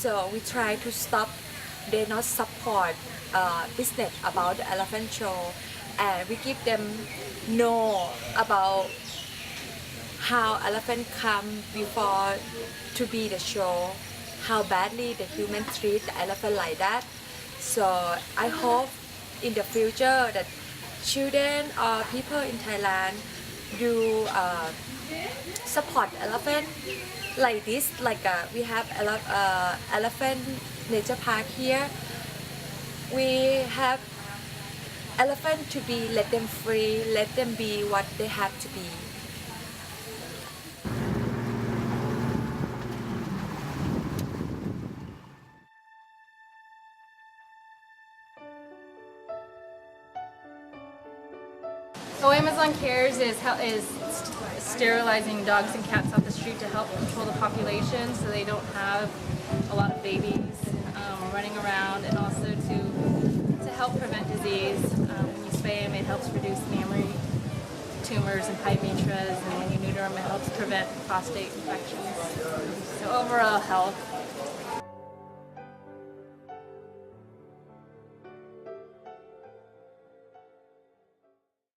So we try to stop, they not support business about the elephant show, and we give them know about how elephant come before to be the show, how badly the human treat the elephant like that. So I hope in the future that children or people in Thailand do support elephant like this. Like we have elephant nature park here. We have elephant to be, let them free, let them be what they have to be. So Amazon Cares is sterilizing dogs and cats off the street to help control the population so they don't have a lot of babies running around, and also to help prevent disease. When you spay them, it helps reduce mammary tumors and pyometras, and when you neuter them, it helps prevent prostate infections. So overall health.